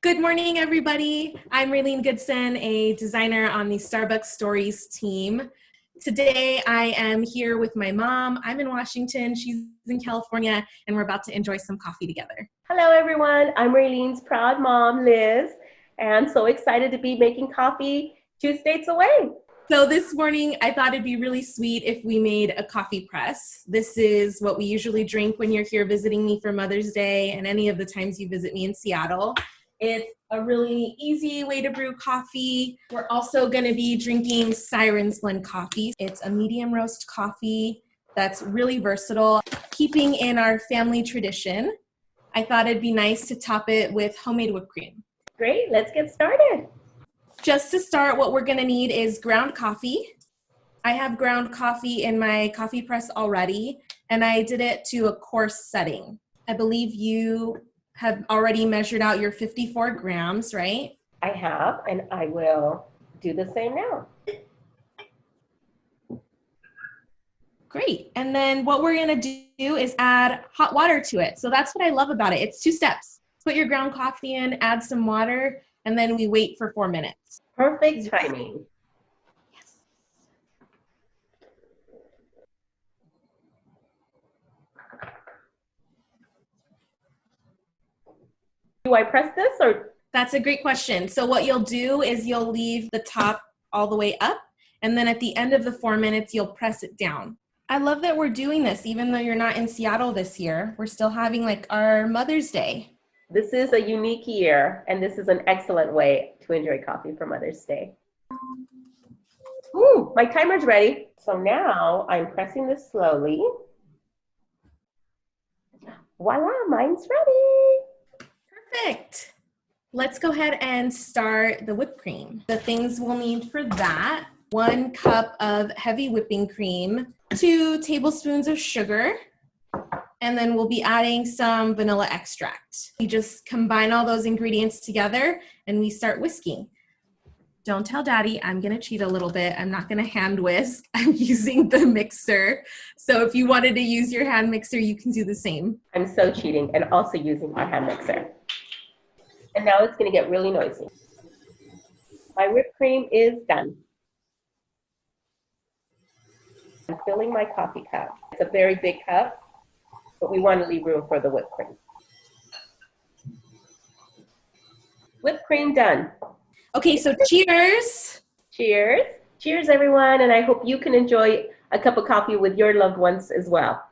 Good morning, everybody. I'm Raylene Goodson, a designer on the Starbucks Stories team. Today, I am here with my mom. I'm in Washington, she's in California, and we're about to enjoy some coffee together. Hello, everyone. I'm Raylene's proud mom, Liz, and so excited to be making coffee 2 states away. So this morning, I thought it'd be really sweet if we made a coffee press. This is what we usually drink when you're here visiting me for Mother's Day and any of the times you visit me in Seattle. It's a really easy way to brew coffee. We're also going to be drinking Siren's Blend coffee. It's a medium roast coffee that's really versatile. Keeping in our family tradition, I thought it'd be nice to top it with homemade whipped cream. Great, let's get started. Just to start, what we're going to need is ground coffee. I have ground coffee in my coffee press already, and I did it to a coarse setting. I believe you have already measured out your 54 grams, right? I have, and I will do the same now. Great. And then what we're going to do is add hot water to it. So that's what I love about it. It's 2 steps. Put your ground coffee in, add some water, and then we wait for 4 minutes. Perfect timing. Yes. Do I press this or? That's a great question. So what you'll do is you'll leave the top all the way up, and then at the end of the 4 minutes, you'll press it down. I love that we're doing this, even though you're not in Seattle this year. We're still having like our Mother's Day. This is a unique year, and this is an excellent way to enjoy coffee for Mother's Day. Ooh, my timer's ready. So now I'm pressing this slowly. Voila, mine's ready. Perfect. Let's go ahead and start the whipped cream. The things we'll need for that: 1 cup of heavy whipping cream, 2 tablespoons of sugar, and then we'll be adding some vanilla extract. We just combine all those ingredients together and we start whisking. Don't tell Daddy, I'm gonna cheat a little bit. I'm not gonna hand whisk. I'm using the mixer. So if you wanted to use your hand mixer, you can do the same. I'm so cheating and also using my hand mixer. And now it's gonna get really noisy. My whipped cream is done. I'm filling my coffee cup. It's a very big cup, but we want to leave room for the whipped cream. Whipped cream done. Okay, so cheers. Cheers. Cheers, everyone, and I hope you can enjoy a cup of coffee with your loved ones as well.